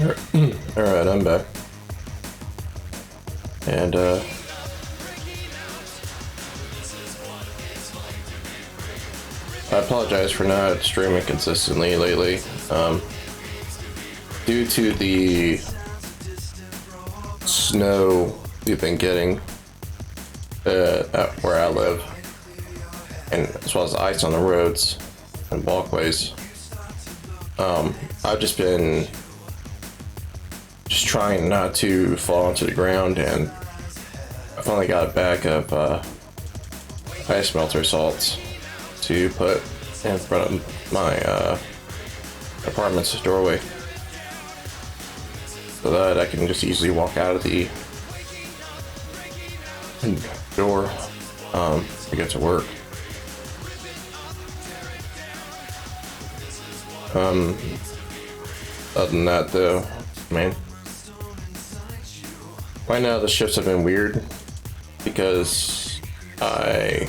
Alright, I'm back. And, I apologize for not streaming consistently lately. Due to the snow we've been getting where I live, and as well as ice on the roads and walkways, I've just been trying not to fall onto the ground, and I finally got a bag of ice melter salts to put in front of my apartment's doorway, so that I can just easily walk out of the door to get to work. Other than that, though, man, right now the shifts have been weird because I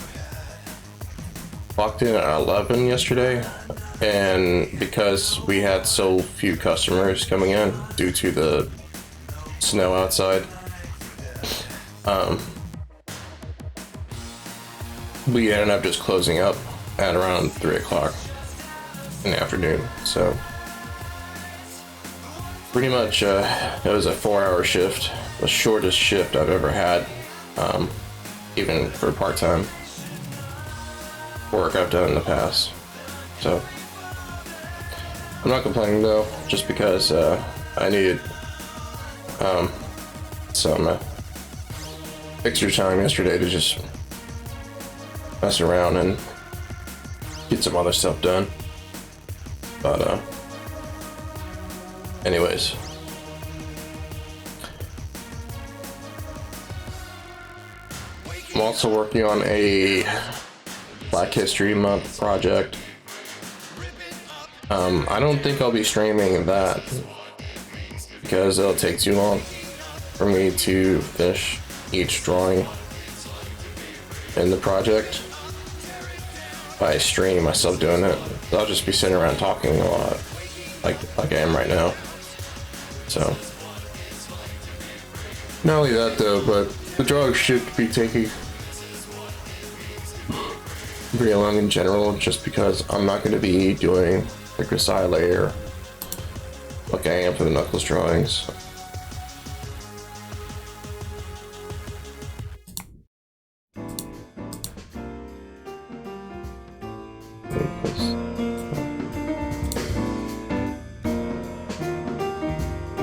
walked in at 11 yesterday, and because we had so few customers coming in due to the snow outside, we ended up just closing up at around 3 o'clock in the afternoon. So pretty much it was a 4-hour shift, the shortest shift I've ever had, even for part-time work I've done in the past. So I'm not complaining though, just because I needed some extra time yesterday to just mess around and get some other stuff done. But anyways, I'm also working on a Black History Month project. I don't think I'll be streaming that because it'll take too long for me to finish each drawing in the project. By stream myself doing it, I'll just be sitting around talking a lot, like I am right now. So not only that though, but the drawing should be taking pretty long in general, just because I'm not going to be doing the Grisaille layer like I am for the Knuckles drawings.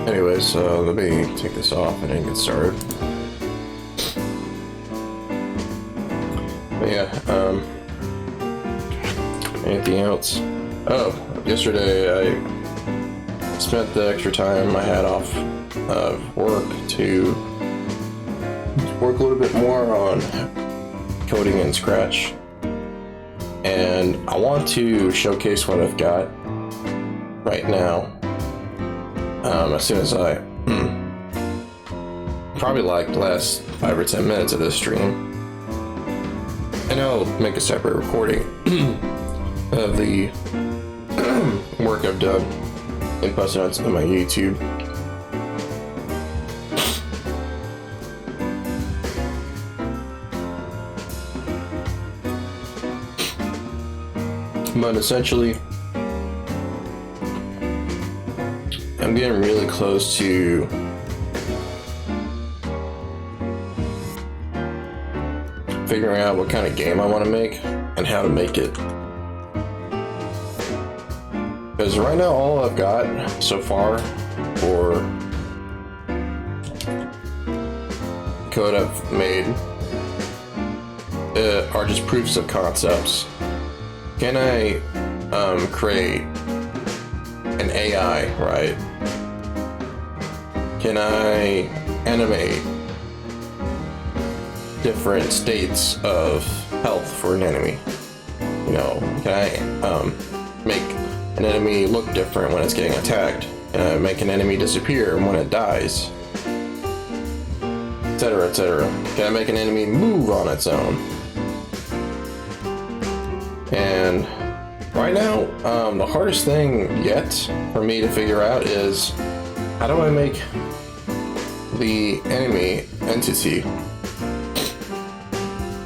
Anyways, let me take this off and then get started. But yeah, anything else? Oh, yesterday I spent the extra time I had off of work to work a little bit more on coding in Scratch, and I want to showcase what I've got right now. As soon as I probably like the last 5 or 10 minutes of this stream, and I'll make a separate recording of the work I've done and post it on my YouTube. But essentially, I'm getting really close to figuring out what kind of game I want to make and how to make it. Because right now all I've got so far for code I've made are just proofs of concepts. Can I create an AI, right? Can I animate different states of health for an enemy? You know, can I make an enemy look different when it's getting attacked? Can I make an enemy disappear when it dies? Etc, etc. Can I make an enemy move on its own? And right now, the hardest thing yet for me to figure out is how do I make the enemy entity?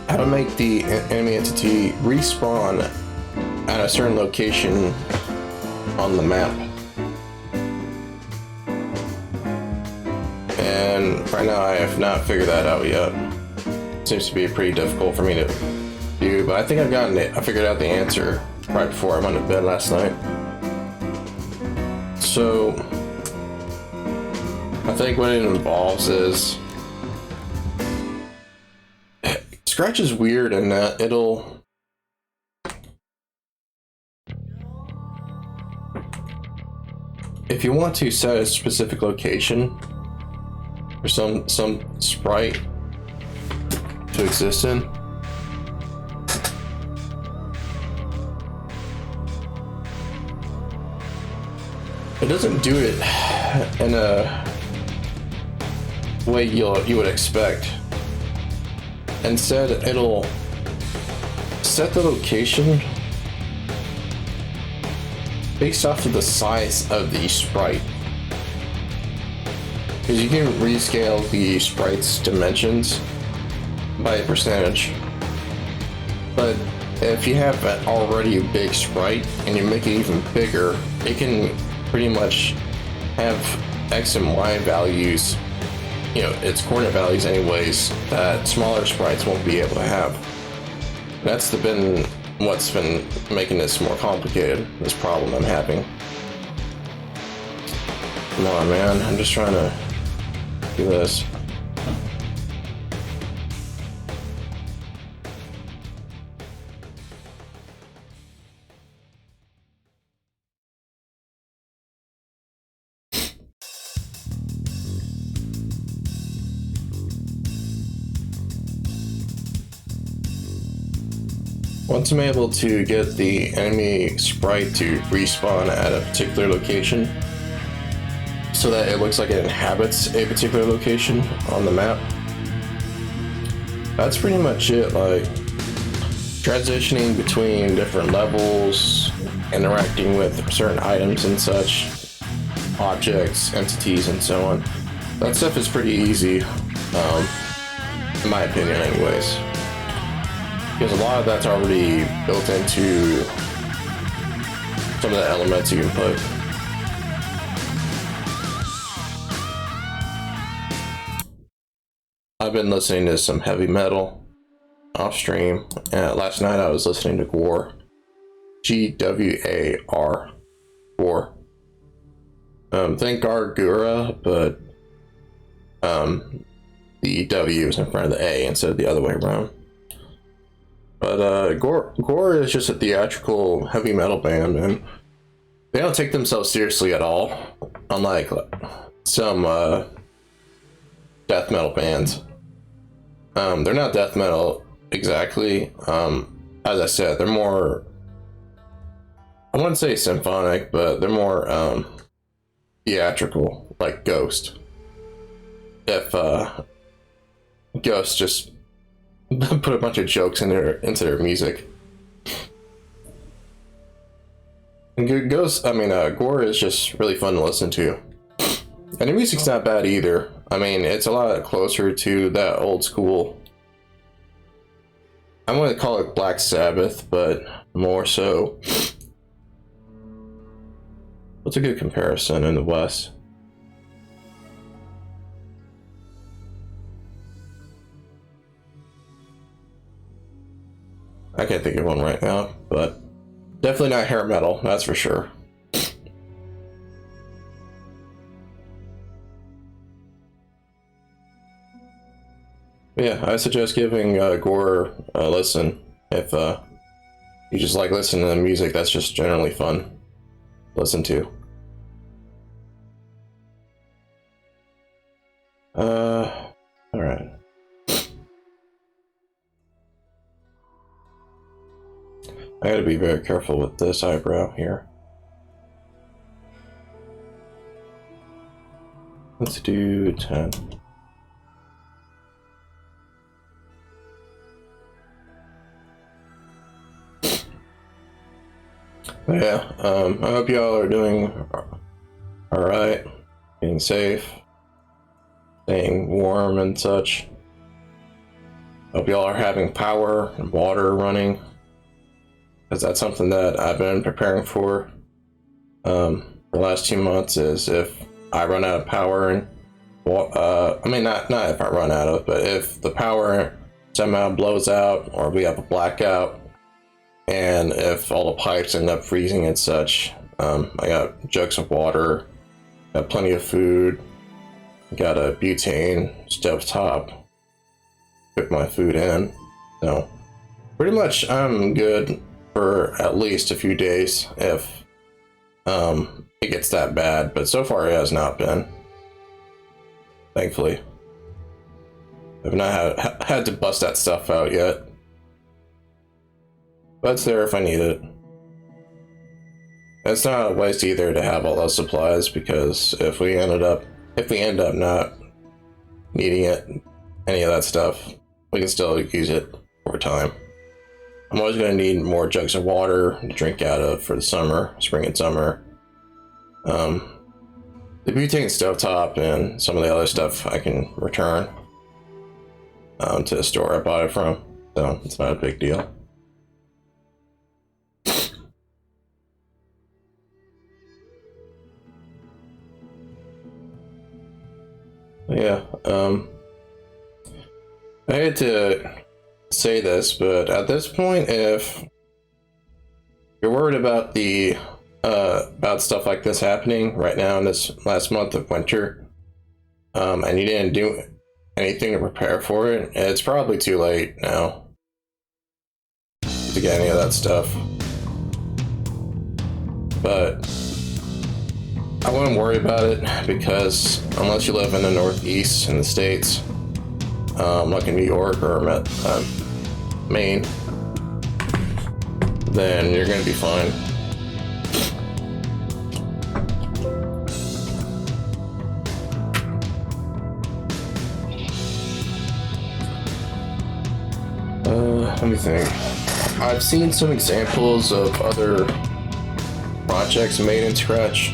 How to make the enemy entity respawn at a certain location on the map. And right now I have not figured that out yet. Seems to be pretty difficult for me to do, but I think I figured out the answer right before I went to bed last night. So I think what it involves is Scratch is weird in that it'll if you want to set a specific location for some sprite to exist in, it doesn't do it in a way you would expect. Instead, it'll set the location based off of the size of the sprite. Because you can rescale the sprite's dimensions by a percentage. But if you have an already big sprite and you make it even bigger, it can pretty much have X and Y values, you know, its coordinate values anyways, that smaller sprites won't be able to have. That's been what's been making this more complicated, this problem I'm having. Come on, man, I'm just trying to do this. Once I'm able to get the enemy sprite to respawn at a particular location so that it looks like it inhabits a particular location on the map, that's pretty much it. Like transitioning between different levels, interacting with certain items and such, objects, entities, and so on. That stuff is pretty easy, in my opinion anyways. Because a lot of that's already built into some of the elements you can put. I've been listening to some heavy metal off stream. Last night I was listening to Gwar. Gwar. Gwar. Think Gargura, but the W is in front of the A instead of the other way around. But Gwar is just a theatrical heavy metal band, and they don't take themselves seriously at all, unlike some death metal bands. They're not death metal exactly. As I said, they're more, I wouldn't say symphonic, but they're more theatrical, like Ghost. If Ghost just put a bunch of jokes into their music. And Gwar is just really fun to listen to. And the music's not bad either. I mean, it's a lot closer to that old school. I'm going to call it Black Sabbath, but more so. What's a good comparison in the West? I can't think of one right now, but definitely not hair metal, that's for sure. But yeah, I suggest giving Gwar a listen if you just like listening to the music. That's just generally fun to listen to. Alright. I gotta be very careful with this eyebrow here. Let's do 10. But yeah, I hope y'all are doing alright. being safe, staying warm and such. Hope y'all are having power and water running, because that's something that I've been preparing for the last 2 months. Is if I run out of power and I mean, not if I run out of, but if the power somehow blows out or we have a blackout, and if all the pipes end up freezing and such, I got jugs of water, got plenty of food, got a butane stove top, put my food in. So pretty much I'm good for at least a few days if it gets that bad, but so far it has not been. Thankfully. I've not had to bust that stuff out yet. But it's there if I need it. It's not a waste either to have all those supplies, because if we end up not needing any of that stuff, we can still use it over time. I'm always going to need more jugs of water to drink out of for the summer, spring and summer. The butane stovetop and some of the other stuff I can return to the store I bought it from, so it's not a big deal. Yeah, I hate to say this, but at this point, if you're worried about about stuff like this happening right now in this last month of winter, and you didn't do anything to prepare for it, it's probably too late now to get any of that stuff. But I wouldn't worry about it, because unless you live in the Northeast in the States, like in New York or Maine, then you're gonna be fine. Let me think. I've seen some examples of other projects made in Scratch.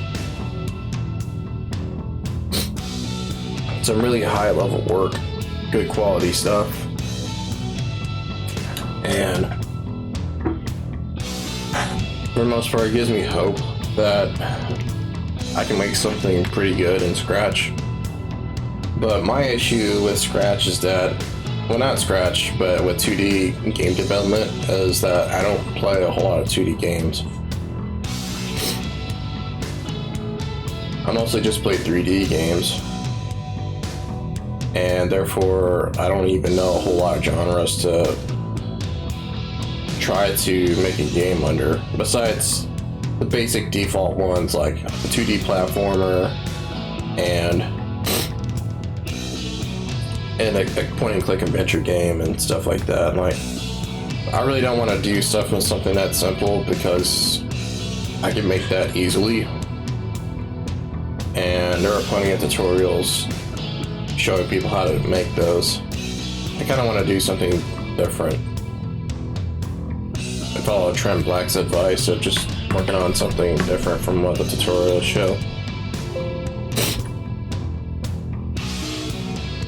Some really high level work, good quality stuff. And for the most part, it gives me hope that I can make something pretty good in Scratch. But my issue with Scratch is that, well, not Scratch, but with 2D game development, is that I don't play a whole lot of 2D games. I mostly just play 3D games, and therefore I don't even know a whole lot of genres to try to make a game under, besides the basic default ones like a 2D platformer and a point and click adventure game and stuff like that. Like, I really don't want to do stuff with something that simple, because I can make that easily, and there are plenty of tutorials showing people how to make those. I kind of want to do something different and follow Trent Black's advice of just working on something different from what the tutorials show.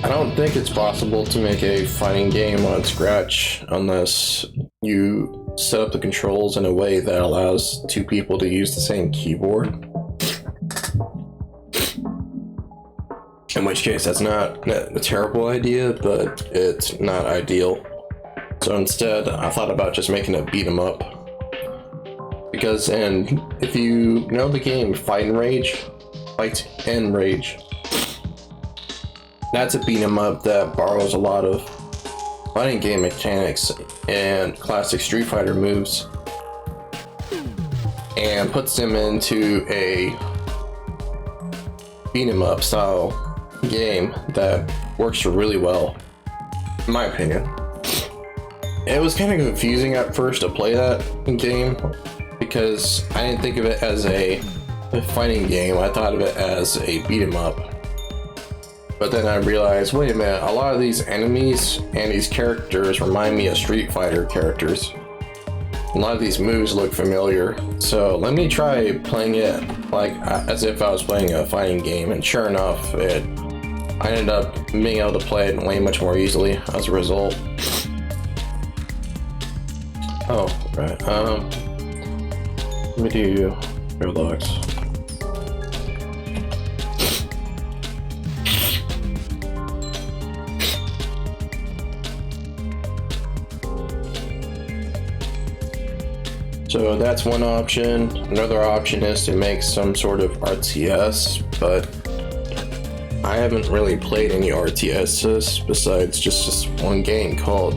I don't think it's possible to make a fighting game on Scratch unless you set up the controls in a way that allows two people to use the same keyboard. In which case, that's not a terrible idea, but it's not ideal. So instead, I thought about just making a beat 'em up. Because, and if you know the game Fight and Rage, that's a beat 'em up that borrows a lot of fighting game mechanics and classic Street Fighter moves and puts them into a beat 'em up style game that works really well, in my opinion. It was kind of confusing at first to play that game, because I didn't think of it as a fighting game. I thought of it as a beat 'em up. But then I realized, wait a minute, a lot of these enemies and these characters remind me of Street Fighter characters. A lot of these moves look familiar, so let me try playing it like as if I was playing a fighting game, and sure enough, I ended up being able to play it way much more easily as a result. Oh, right. Let me do Roblox. So that's one option. Another option is to make some sort of RTS, but I haven't really played any RTSs besides just this one game called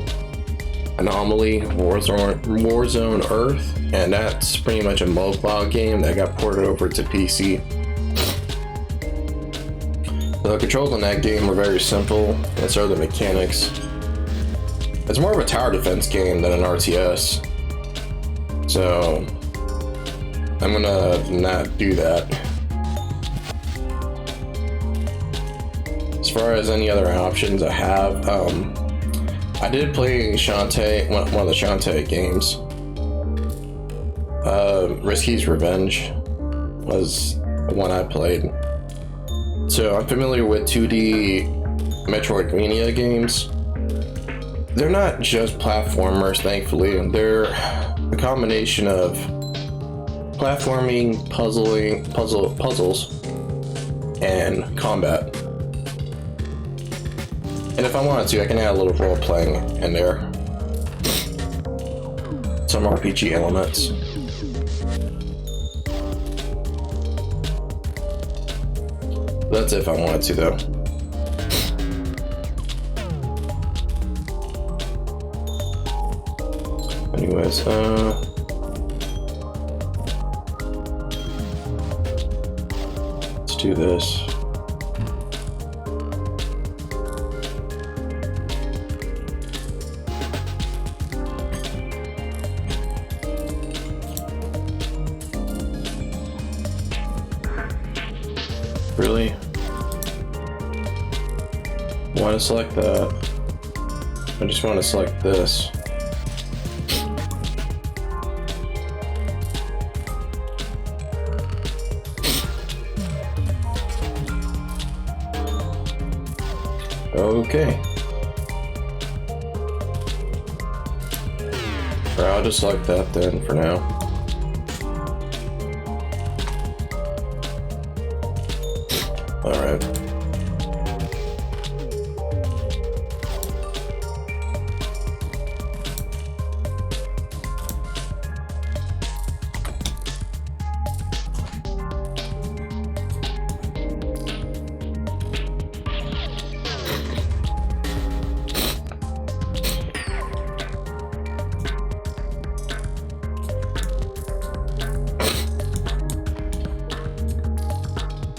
Anomaly Warzone Earth, and that's pretty much a mobile game that got ported over to PC. The controls in that game are very simple, and so are the mechanics. It's more of a tower defense game than an RTS. So I'm gonna not do that. As far as any other options I have, I did play Shantae, one of the Shantae games. Risky's Revenge was the one I played. So I'm familiar with 2D Metroidvania games. They're not just platformers, thankfully. They're a combination of platforming, puzzles, and combat. And if I wanted to, I can add a little role playing in there. Some RPG elements. That's if I wanted to, though. Anyways, let's do this. Really? Want to select that? I just want to select this. Okay. Or I'll just select that then for now. Alright.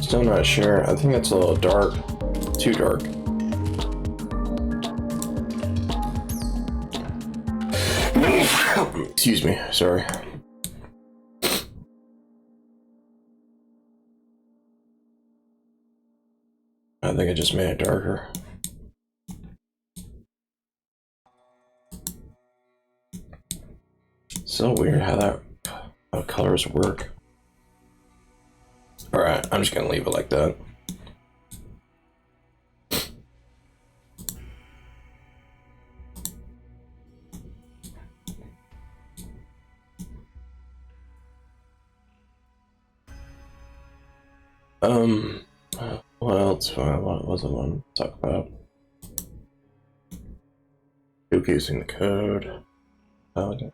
Still not sure. I think it's a little dark. Too dark. Excuse me. Sorry. I think I just made it darker. So weird how colors work. Alright, I'm just gonna leave it like that. What else? What was I want to talk about? Showcasing the code. Okay.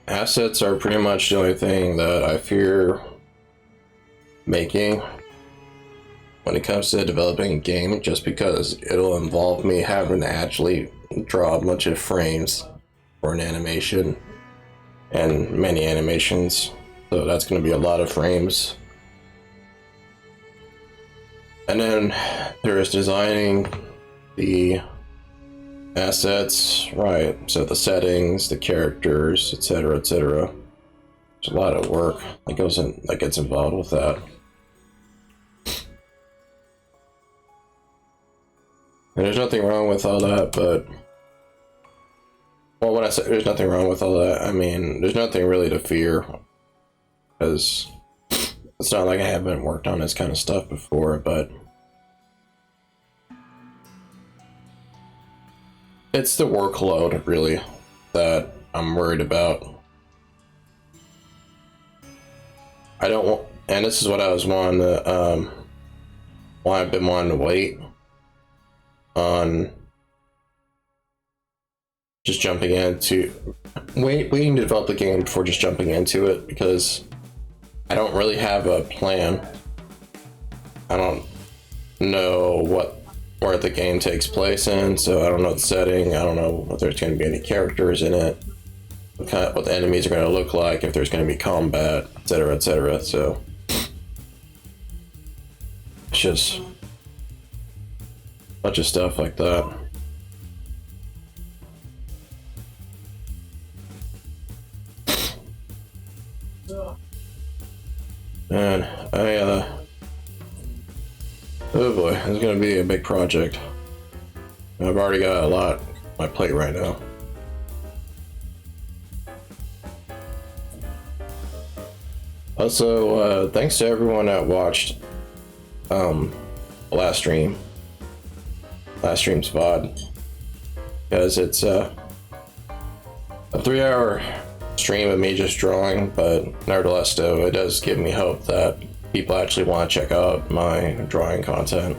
Assets are pretty much the only thing that I fear making when it comes to developing a game, just because it'll involve me having to actually draw a bunch of frames for an animation and many animations. So that's going to be a lot of frames. And then there is designing the assets, right? So the settings, the characters, etc., etc. There's a lot of work that gets involved with that. And there's nothing wrong with all that, but well, when I say there's nothing wrong with all that, I mean there's nothing really to fear, because it's not like I haven't worked on this kind of stuff before, but it's the workload really that I'm worried about. I don't want, and this is what I was wanting to, why I've been wanting to wait on just jumping into waiting to develop the game before just jumping into it, because I don't really have a plan. I don't know where the game takes place in, so I don't know the setting. I don't know if there's going to be any characters in it, what the enemies are going to look like, if there's going to be combat, etc., etc. So it's just a bunch of stuff like that. And oh boy, it's gonna be a big project. I've already got a lot on my plate right now. Also, thanks to everyone that watched last stream's VOD, because it's a 3-hour stream of me just drawing, but nevertheless though, it does give me hope that people actually want to check out my drawing content,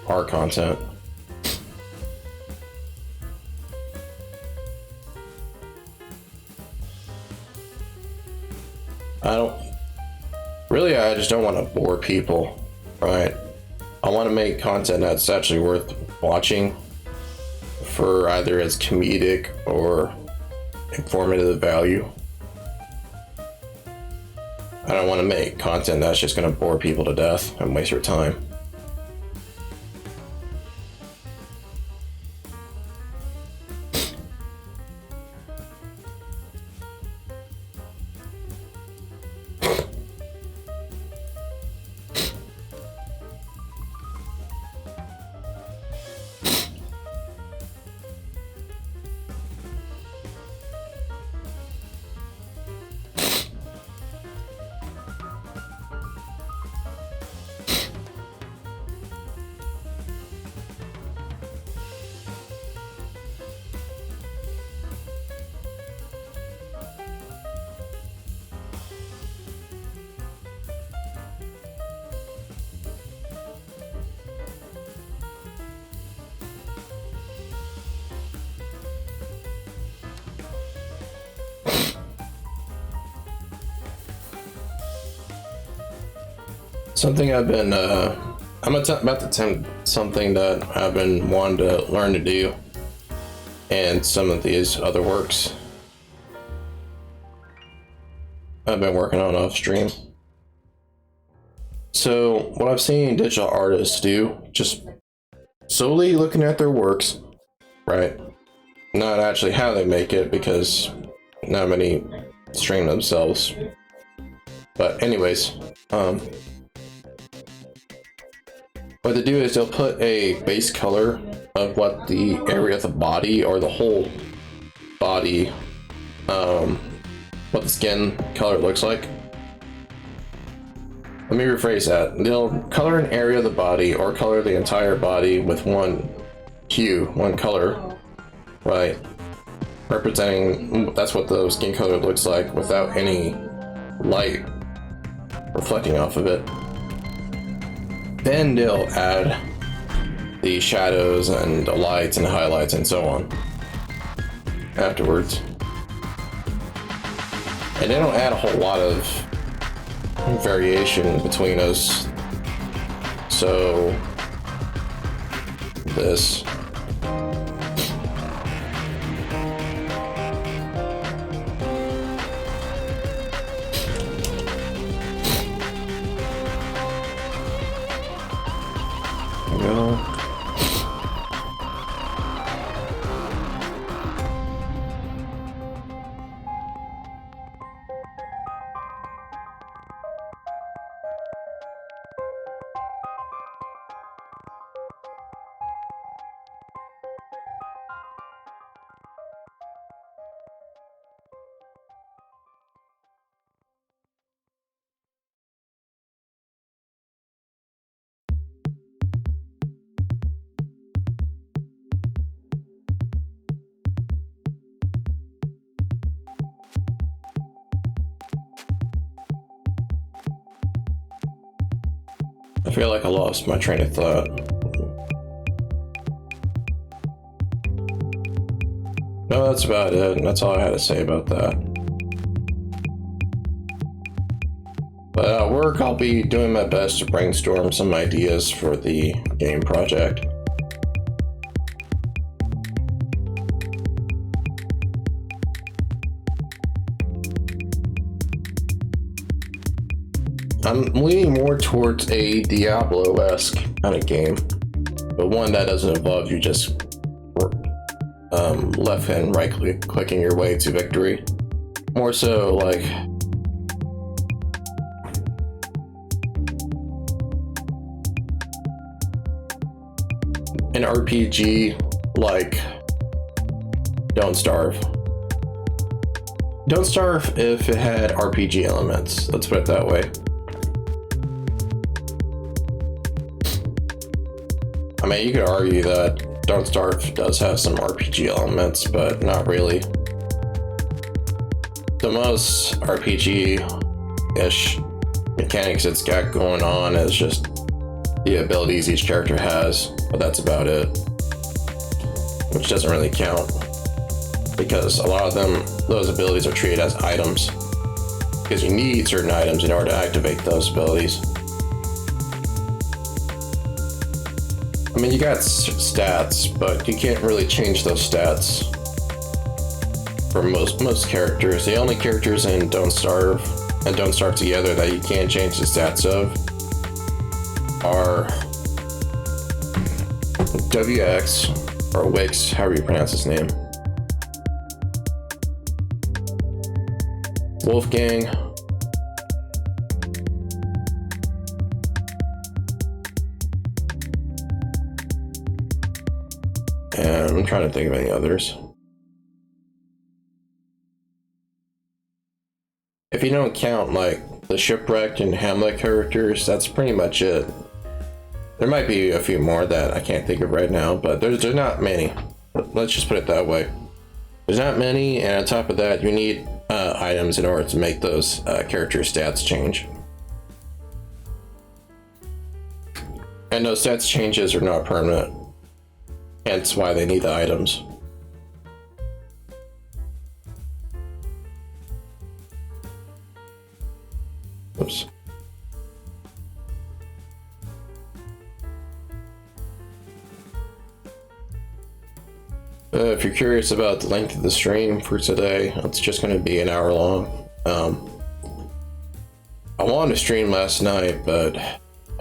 art content. I just don't want to bore people, right? I want to make content that's actually worth watching for either its comedic or informative value. I don't want to make content that's just going to bore people to death and waste your time. Something I've been, I'm about to attempt something that I've been wanting to learn to do, and some of these other works I've been working on off stream. So what I've seen digital artists do, just solely looking at their works, right? Not actually how they make it, because not many stream themselves. But anyways, what they do is they'll put a base color of what the area of the body or the whole body, what the skin color looks like. Let me rephrase that. They'll color an area of the body or color the entire body with one hue, one color, right? Representing, that's what the skin color looks like without any light reflecting off of it. Then they'll add the shadows and the lights and the highlights and so on afterwards. And they don't add a whole lot of variation between us. So this feel like I lost my train of thought. No, that's about it. That's all I had to say about that. But at work, I'll be doing my best to brainstorm some ideas for the game project. I'm leaning more towards a Diablo-esque kind of game, but one that doesn't involve you just left and right clicking your way to victory. More so like an RPG like Don't Starve. Don't Starve if it had RPG elements, let's put it that way. I mean, you could argue that Don't Starve does have some RPG elements, but not really. The most RPG-ish mechanics it's got going on is just the abilities each character has, but that's about it. Which doesn't really count, because a lot of those abilities are treated as items, because you need certain items in order to activate those abilities. I mean, you got stats, but you can't really change those stats for most characters. The only characters in Don't Starve and Don't Starve Together that you can change the stats of are WX, or Wix, however you pronounce his name, Wolfgang, and I'm trying to think of any others. If you don't count like the Shipwrecked and Hamlet characters, that's pretty much it. There might be a few more that I can't think of right now, but there's not many. Let's just put it that way. There's not many, and on top of that, you need items in order to make those character stats change. And those stats changes are not permanent, hence why they need the items. Oops. If you're curious about the length of the stream for today, it's just going to be an hour long. I wanted to stream last night, but I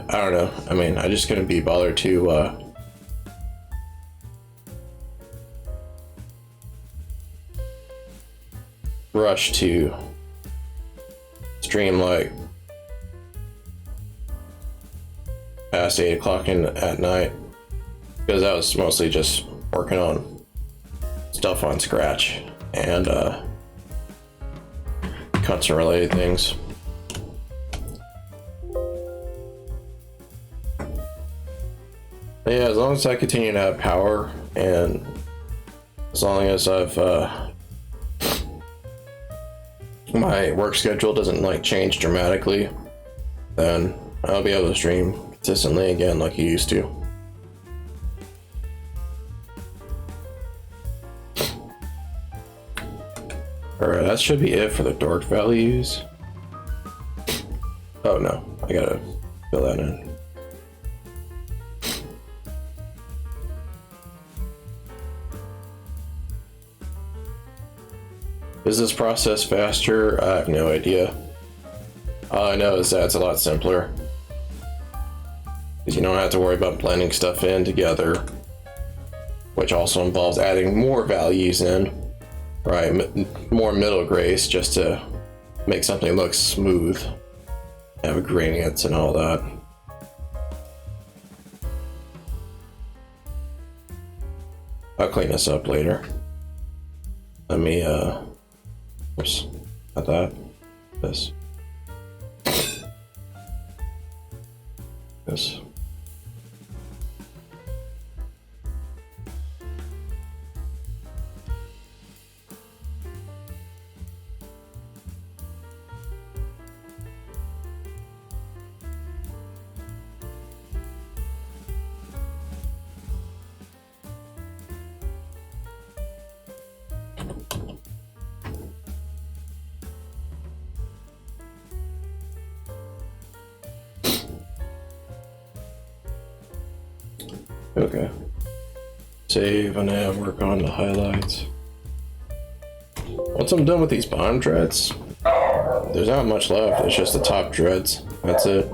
don't know. I mean, I just couldn't be bothered to rush to stream like past 8 o'clock at night, because I was mostly just working on stuff on Scratch and custom related things. But yeah, as long as I continue to have power, and as long as I've my work schedule doesn't like change dramatically, then I'll be able to stream consistently again like you used to. Alright, that should be it for the dork values. Oh no, I gotta fill that in. Is this process faster? I have no idea. All I know is that it's a lot simpler, because you don't have to worry about blending stuff in together, which also involves adding more values in. Right, more middle grace just to make something look smooth, have gradients and all that. I'll clean this up later. Let me, oops, not that, this. This. Okay. Save, and I work on the highlights. Once I'm done with these bottom dreads, there's not much left. It's just the top dreads. That's it.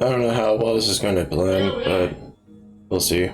I don't know how well this is going to blend, but we'll see.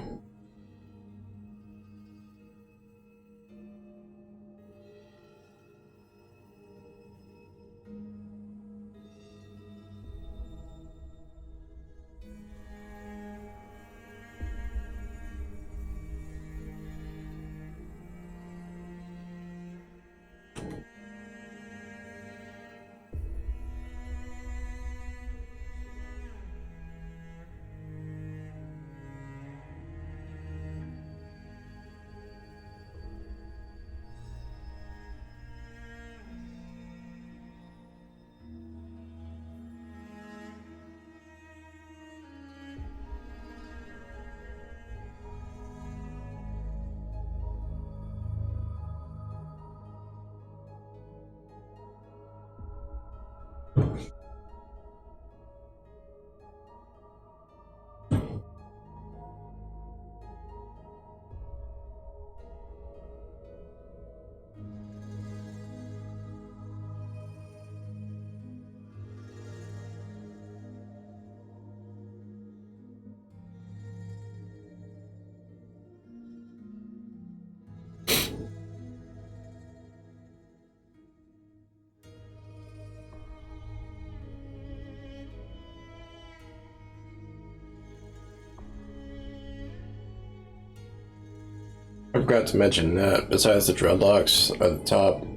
I forgot to mention that besides the dreadlocks at the top,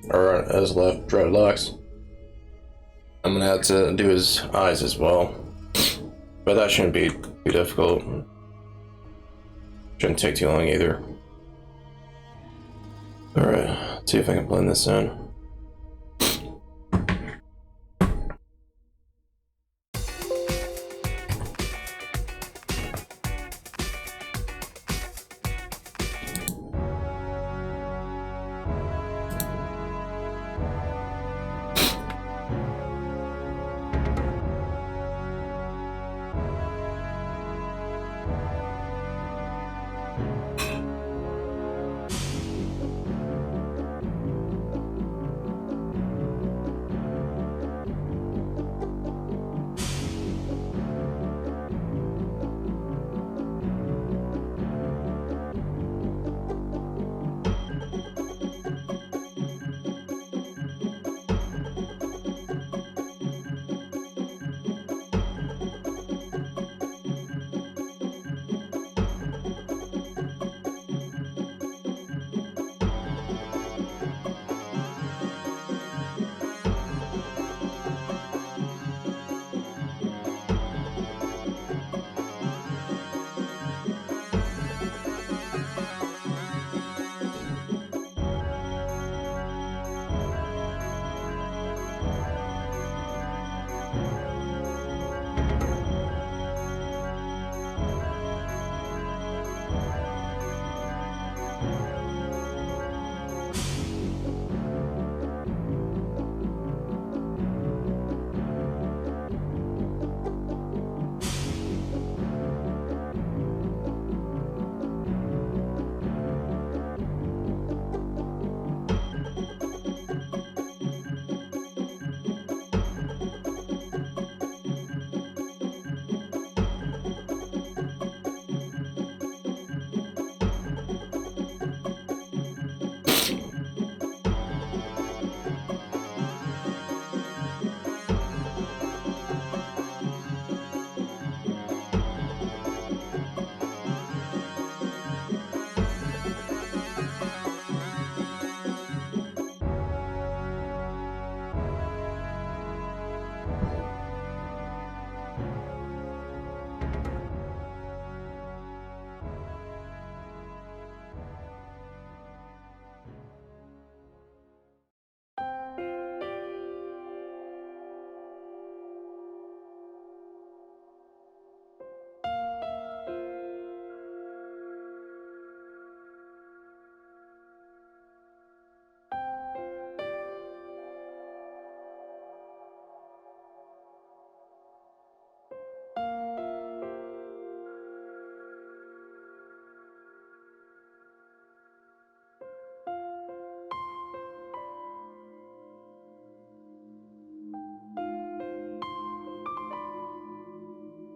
or as left dreadlocks, I'm gonna have to do his eyes as well. But that shouldn't be too difficult. Shouldn't take too long either. Alright, let's see if I can blend this in.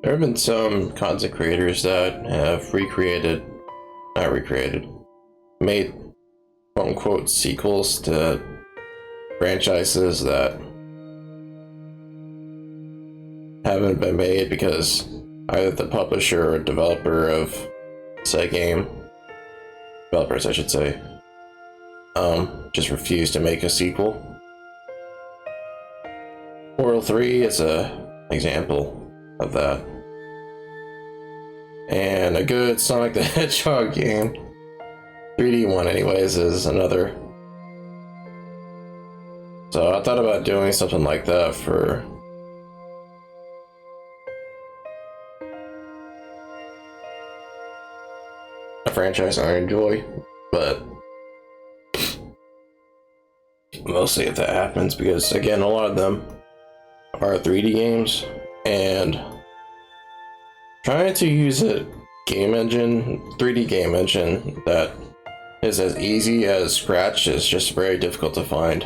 There have been some content creators that have made quote unquote sequels to franchises that haven't been made because either the publisher or developer of said game, developers I should say, just refused to make a sequel. Portal 3 is a example of that. And a good Sonic the Hedgehog game, 3D one anyways, is another. So I thought about doing something like that for a franchise I enjoy, but mostly if that happens, because again, a lot of them are 3D games, and trying to use a game engine, 3D game engine that is as easy as Scratch is just very difficult to find.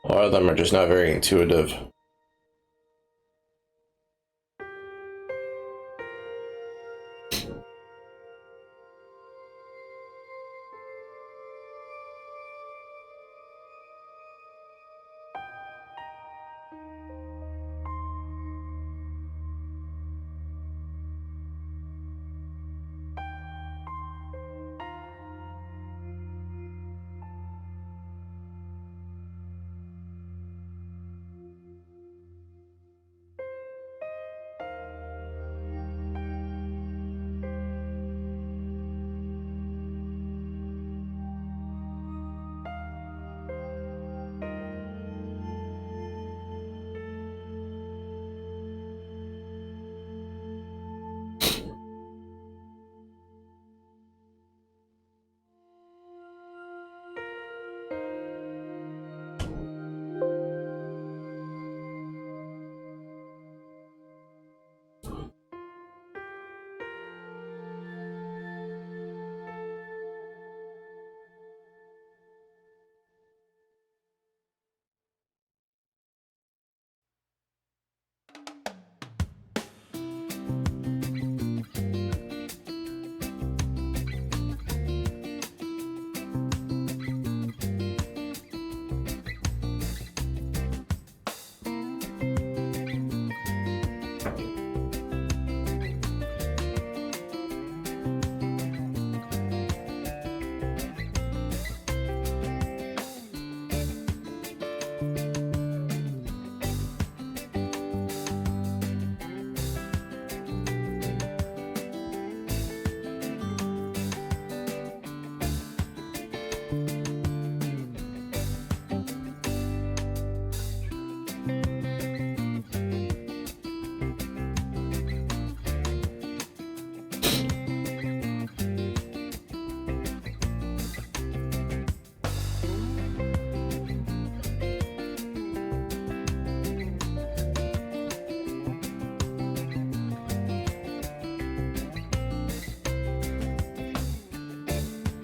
A lot of them are just not very intuitive.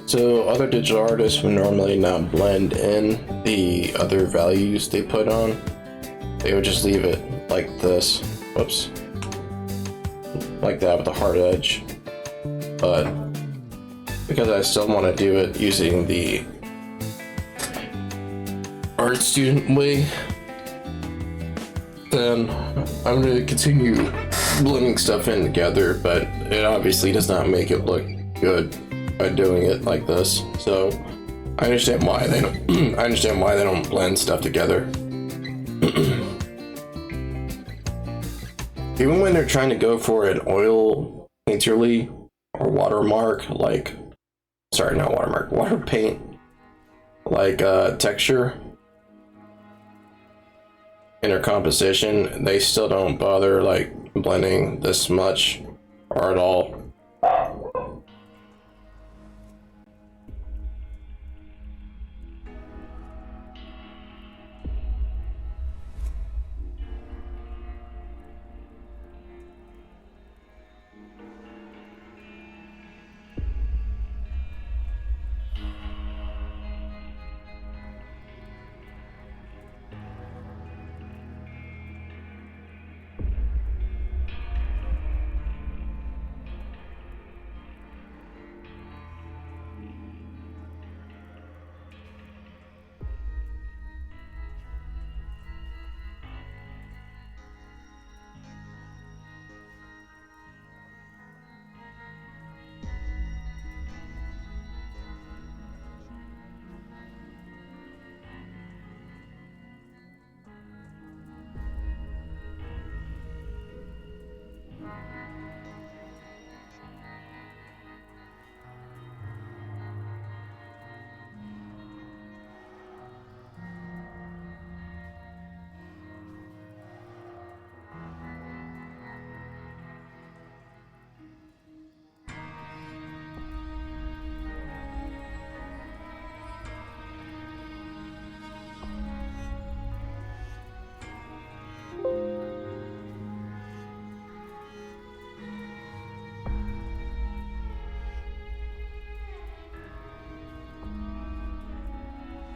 So other digital artists would normally not blend in the other values they put on. They would just leave it like this. Whoops. Like that with a hard edge. But because I still want to do it using the art student way, then I'm going to continue blending stuff in together, but it obviously does not make it look good by doing it like this. So I understand why they don't I understand why they don't blend stuff together. Even when they're trying to go for an oil painterly or watermark, like, sorry, not watermark, water paint, like texture in their composition, they still don't bother like blending this much or at all.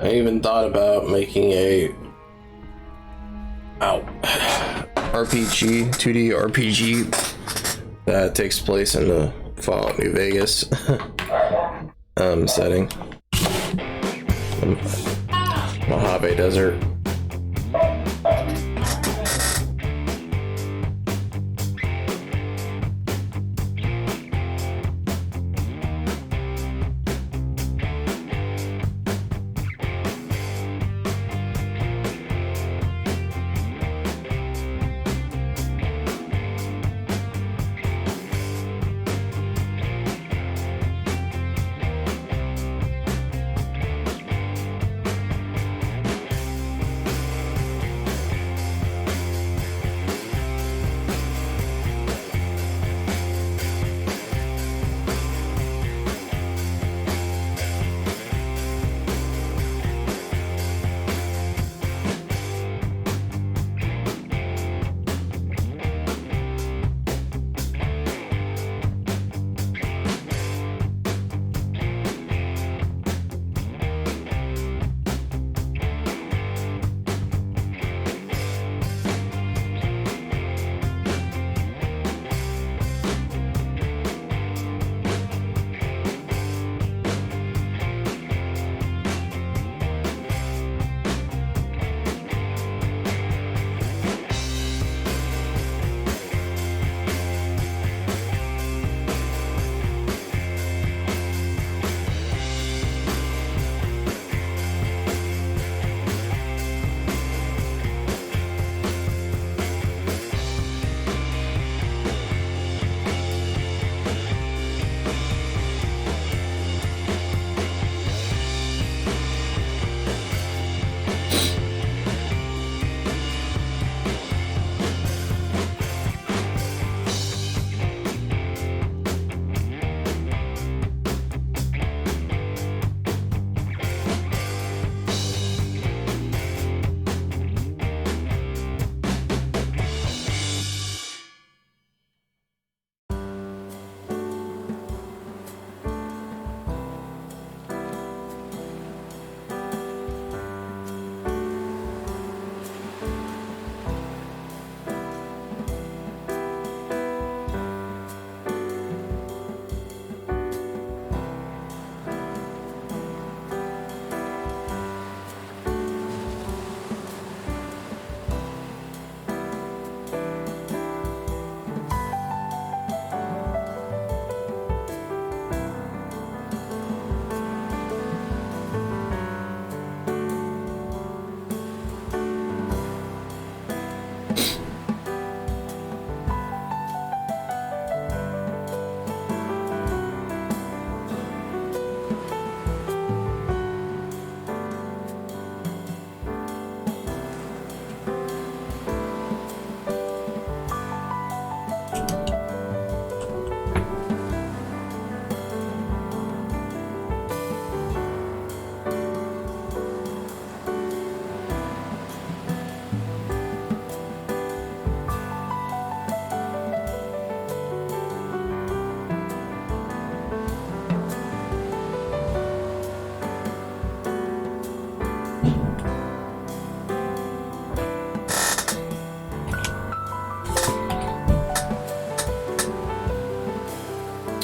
I even thought about making a RPG, 2D RPG that takes place in the Fallout New Vegas setting. Mojave Desert.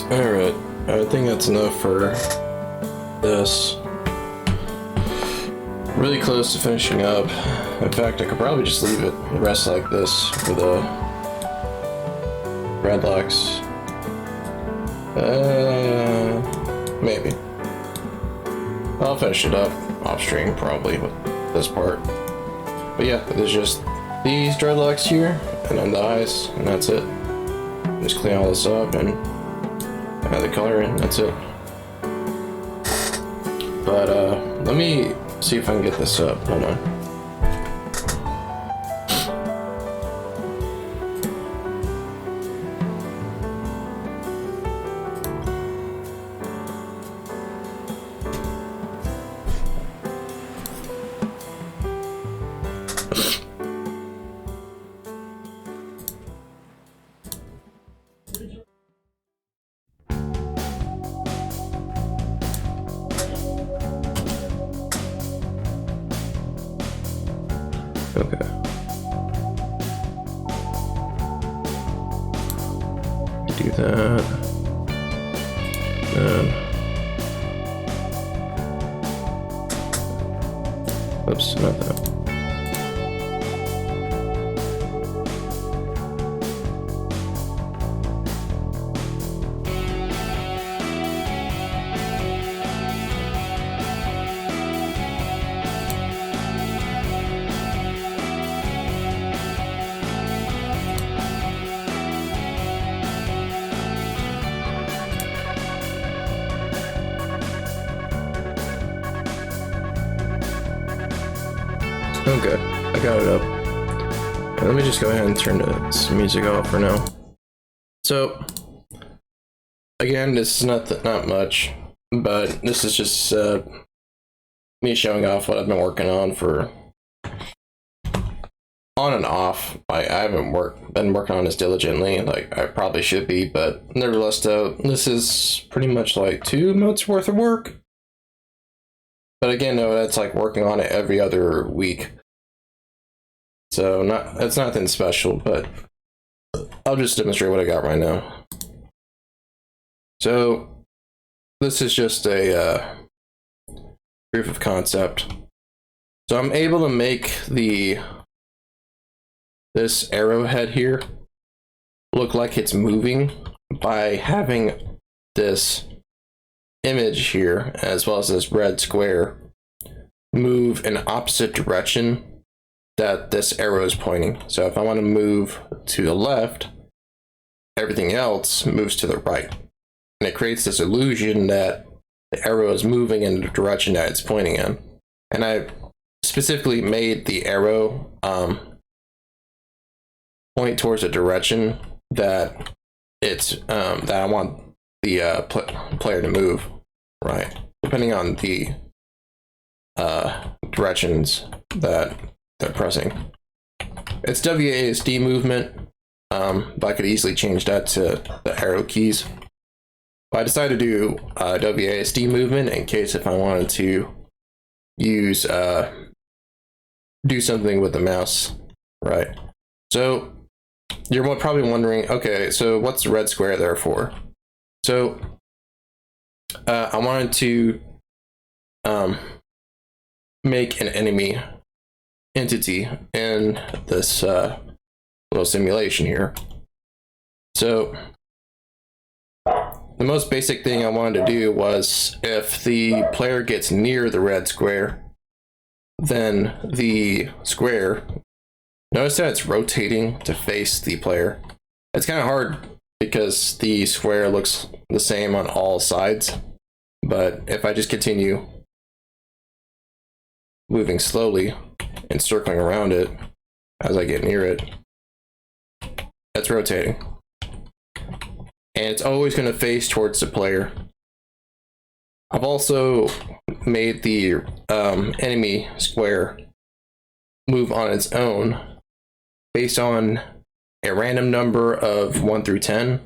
Alright, I think that's enough for this. Really close to finishing up. In fact, I could probably just leave it the rest like this for the dreadlocks. Maybe. I'll finish it up off stream probably with this part. But yeah, there's just these dreadlocks here, and then the eyes, and that's it. Just clean all this up and add the color in, that's it. But let me see if I can get this up. Hold on. Okay. Do that. Oops, not that. Okay, I got it up. Let me just go ahead and turn this music off for now. So, again, this is not much, but this is just me showing off what I've been working on for on and off. I haven't been working on this diligently, like I probably should be, but nevertheless, though, this is pretty much like 2 months worth of work. But again, no, that's like working on it every other week. So it's nothing special, but I'll just demonstrate what I got right now. So this is just a proof of concept. So I'm able to make this arrowhead here look like it's moving by having this image here, as well as this red square, move in opposite direction that this arrow is pointing. So if I want to move to the left, everything else moves to the right. And it creates this illusion that the arrow is moving in the direction that it's pointing in. And I specifically made the arrow point towards a direction that that I want the player to move, right? Depending on the directions that they're pressing. It's WASD movement, but I could easily change that to the arrow keys. But I decided to do WASD movement in case if I wanted to use do something with the mouse, right? So you're probably wondering, okay, so what's the red square there for? So I wanted to make an enemy entity in this little simulation here. So the most basic thing I wanted to do was if the player gets near the red square, then the square, notice that it's rotating to face the player. It's kind of hard because the square looks the same on all sides, but if I just continue moving slowly and circling around it as I get near it, it's rotating. And it's always going to face towards the player. I've also made the enemy square move on its own based on a random number of 1 through 10.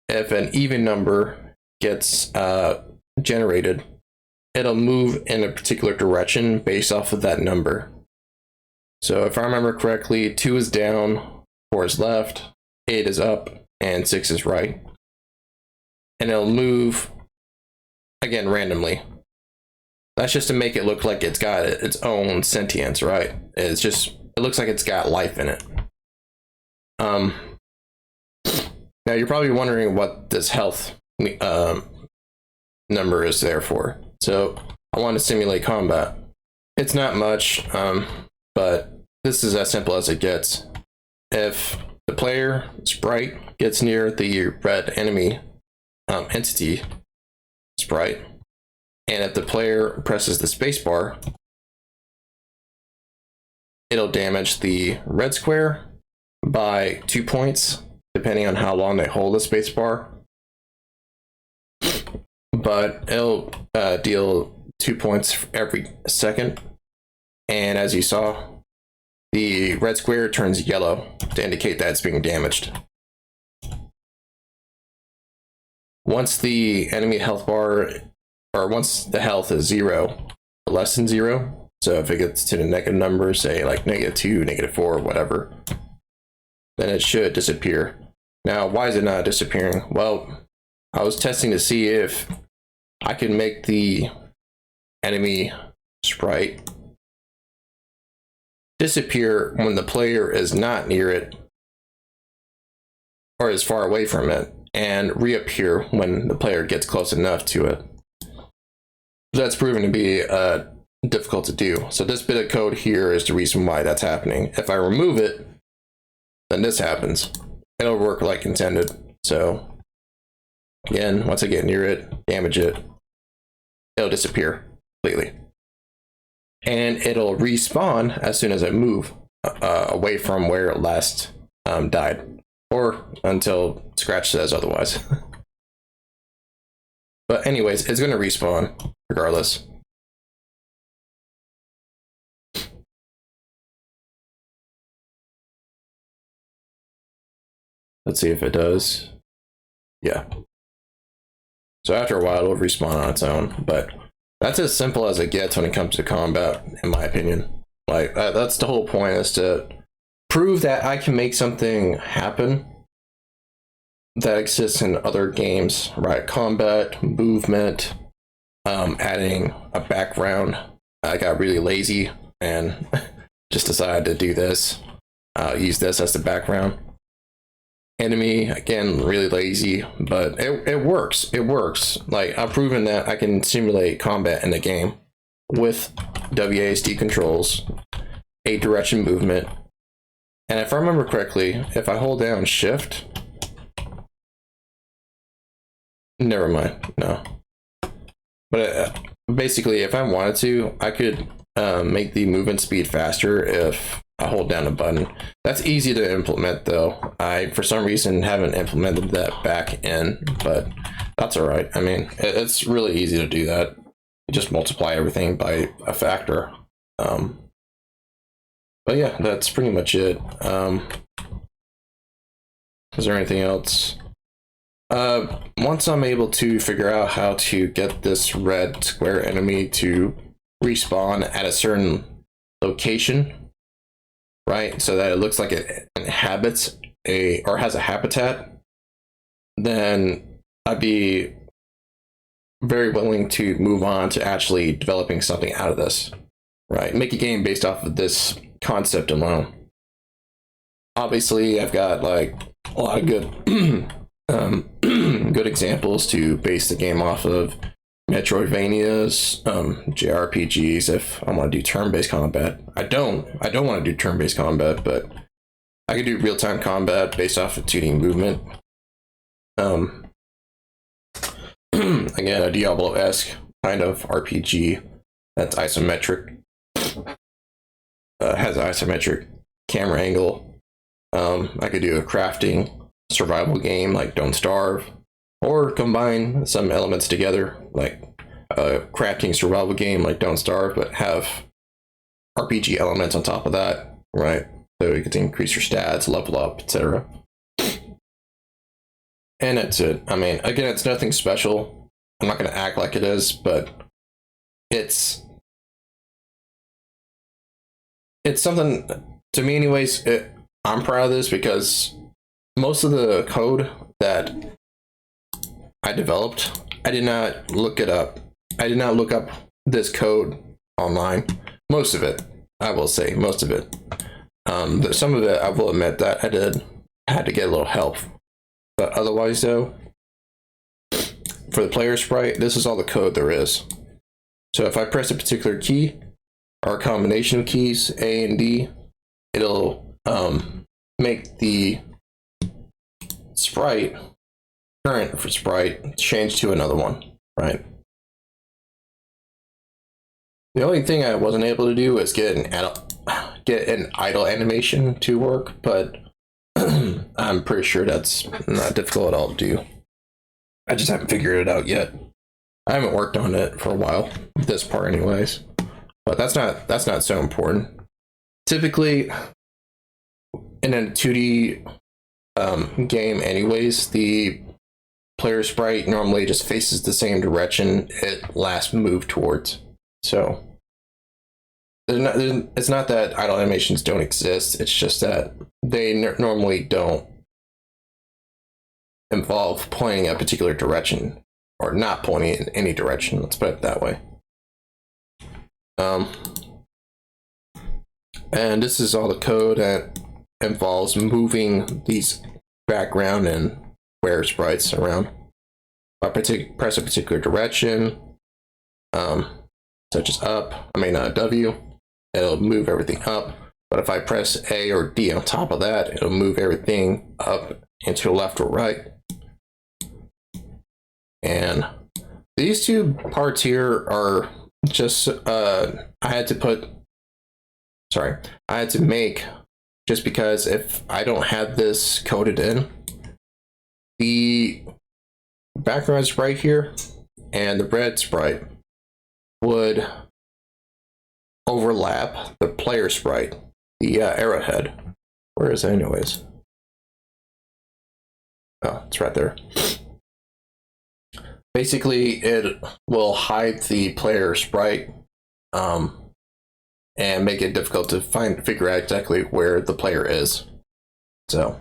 If an even number gets generated, it'll move in a particular direction based off of that number. So if I remember correctly, 2 is down, 4 is left, 8 is up, and 6 is right. and it'll move again randomly. That's just to make it look like it's got its own sentience, right? It's just, it looks like it's got life in it. Now you're probably wondering what this health number is there for. So I want to simulate combat. It's not much, but this is as simple as it gets. If the player sprite gets near the red enemy entity sprite, and if the player presses the spacebar, it'll damage the red square by 2 points, depending on how long they hold the spacebar. But it'll deal 2 points every second. And as you saw, the red square turns yellow to indicate that it's being damaged. Once the enemy health bar, or once the health is 0, or less than 0, so if it gets to the negative number, say like -2, -4, whatever, then it should disappear. Now, why is it not disappearing? Well, I was testing to see if I could make the enemy sprite disappear when the player is not near it or is far away from it, and reappear when the player gets close enough to it. That's proven to be difficult to do. So this bit of code here is the reason why that's happening. If I remove it, then this happens. It'll work like intended. So again, once I get near it, damage it, it'll disappear completely. And it'll respawn as soon as I move away from where it last died, or until Scratch says otherwise. But anyways, it's going to respawn regardless. Let's see if it does. Yeah. So after a while, it'll respawn on its own, but that's as simple as it gets when it comes to combat, in my opinion. Like, that's the whole point, is to prove that I can make something happen that exists in other games, right? Combat, movement, adding a background. I got really lazy and just decided to do this. Use this as the background. Enemy, again, really lazy, but it works. It works. Like, I've proven that I can simulate combat in the game with WASD controls, 8-direction movement. And if I remember correctly, if I hold down shift, never mind, no. But basically, if I wanted to, I could make the movement speed faster if I hold down a button. That's easy to implement, though. I, for some reason, haven't implemented that back in, but that's all right. I mean, it's really easy to do that. You just multiply everything by a factor. But yeah, that's pretty much it. Is there anything else? Once I'm able to figure out how to get this red square enemy to respawn at a certain location, right, so that it looks like it inhabits or has a habitat, then I'd be very willing to move on to actually developing something out of this, right? Make a game based off of this concept alone. Obviously, I've got like a lot of good good examples to base the game off of. Metroidvanias, JRPGs, if I want to do turn-based combat. I don't want to do turn-based combat, but I could do real-time combat based off of 2D movement. Again, a Diablo-esque kind of RPG that's isometric. Has an isometric camera angle. I could do a crafting survival game like Don't Starve, or combine some elements together, like a crafting survival game like Don't Starve, but have RPG elements on top of that, right? So you can increase your stats, level up, etc. And that's it. I mean, again, it's nothing special. I'm not going to act like it is, but it's something, to me anyways. I'm proud of this because most of the code that I developed. I did not look it up. I did not look up this code online. Most of it, I will say, most of it. Some of it, I will admit that I had to get a little help. But otherwise, though, for the player sprite, this is all the code there is. So if I press a particular key or a combination of keys, A and D, it'll make the sprite, current for sprite, change to another one, right? The only thing I wasn't able to do was get an idle animation to work, but I'm pretty sure that's not difficult at all to do. I just haven't figured it out yet. I haven't worked on it for a while, this part anyways. But that's not so important. Typically, in a 2D game anyways, the player sprite normally just faces the same direction it last moved towards. So it's not that idle animations don't exist, it's just that they normally don't involve pointing a particular direction, or not pointing in any direction, let's put it that way. And this is all the code that involves moving these background and player sprites around. If I press a particular direction, such as up, W, it'll move everything up. But if I press A or D on top of that, it'll move everything up into left or right. And these two parts here are just, I had to make, just because if I don't have this coded in, the background sprite here and the red sprite would overlap the player sprite, the arrowhead. Where is it anyways? Oh, it's right there. Basically, it will hide the player sprite and make it difficult to figure out exactly where the player is. So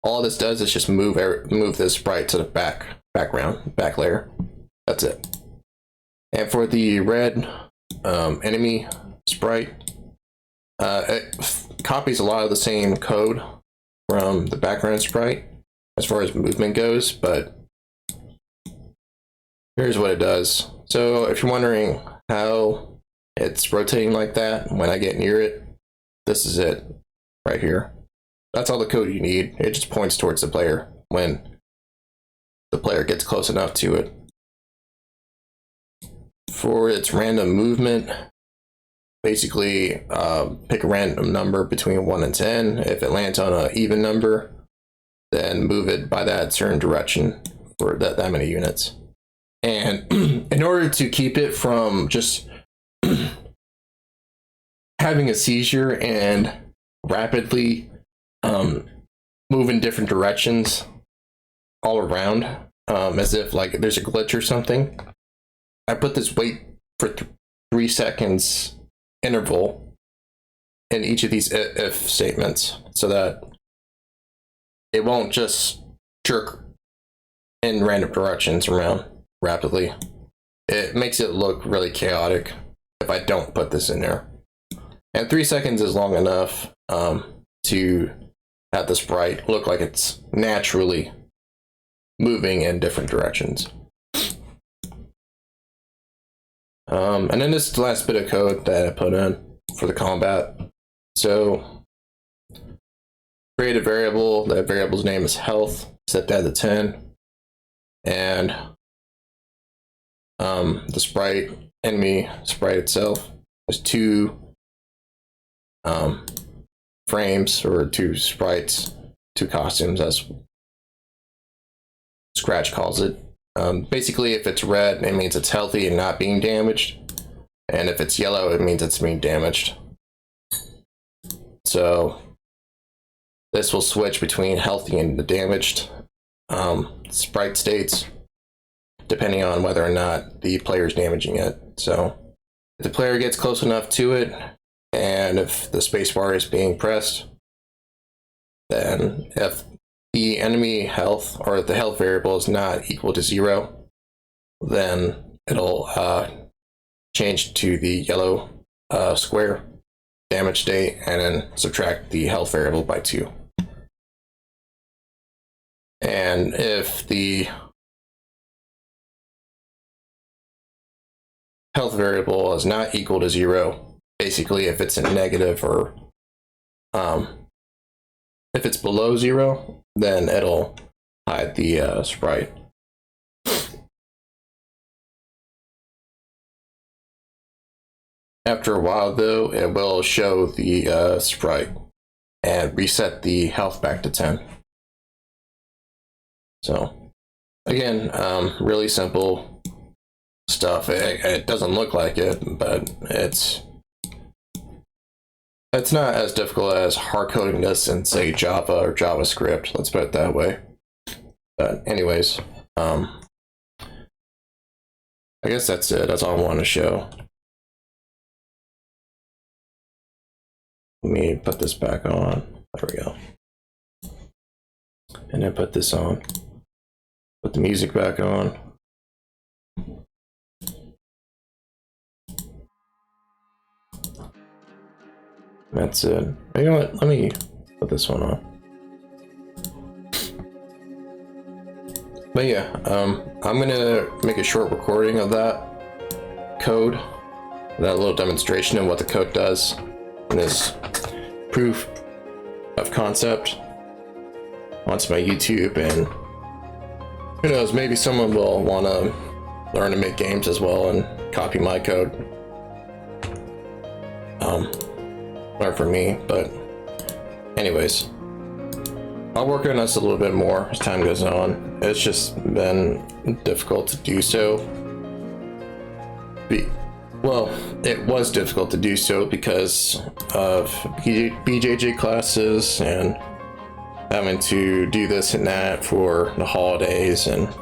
all this does is just move this sprite to the back layer. That's it. And for the red enemy sprite, it copies a lot of the same code from the background sprite as far as movement goes, but here's what it does. So if you're wondering how it's rotating like that when I get near it, this is it right here. That's all the code you need. It just points towards the player when the player gets close enough to it. For its random movement, basically pick a random number between 1 and 10. If it lands on an even number, then move it by that certain direction for that many units. And in order to keep it from just having a seizure and rapidly move in different directions all around, as if like there's a glitch or something, I put this wait for 3 seconds interval in each of these if statements so that it won't just jerk in random directions around rapidly. It makes it look really chaotic if I don't put this in there. And 3 seconds is long enough to have the sprite look like it's naturally moving in different directions. And then this is the last bit of code that I put in for the combat. So create a variable. That variable's name is health. Set that to 10. And the enemy sprite itself is 2 frames, or 2 sprites, 2 costumes, as Scratch calls it. Basically, if it's red, it means it's healthy and not being damaged. And if it's yellow, it means it's being damaged. So this will switch between healthy and the damaged sprite states, depending on whether or not the player is damaging it. So if the player gets close enough to it, and if the spacebar is being pressed, then if the enemy health or the health variable is not equal to 0, then it'll change to the yellow square damage state and then subtract the health variable by 2. And if the health variable is not equal to 0, basically if it's a negative or if it's below 0, then it'll hide the sprite. After a while though, it will show the sprite and reset the health back to 10. So again, really simple stuff. It doesn't look like it, but it's not as difficult as hard coding this in, say, Java or JavaScript. Let's put it that way. But anyways, I guess that's it. That's all I want to show. Let me put this back on. There we go. And then put this on. Put the music back on. That's it. You know what? Let me put this one on. But yeah, I'm gonna make a short recording of that code, that little demonstration of what the code does, and this proof of concept onto my YouTube, and who knows, maybe someone will want to learn to make games as well and copy my code. Learn from me, but anyways, I'll work on this a little bit more as time goes on. It's just been difficult to do so. Well, it was difficult to do so because of BJJ classes and having to do this and that for the holidays and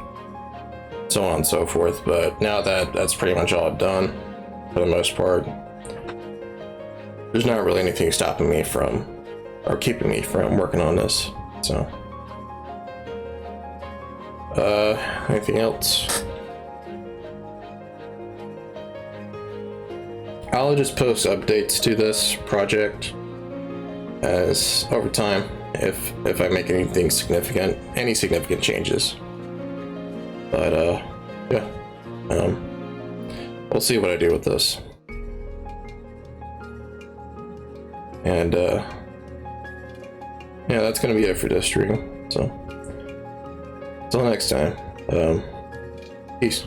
so on and so forth. But now that that's pretty much all done for the most part, there's not really anything stopping me from or keeping me from working on this. So anything else? I'll just post updates to this project as over time if I make anything significant, any significant changes. But yeah, we'll see what I do with this. And yeah, that's gonna be it for this stream. So until next time, peace.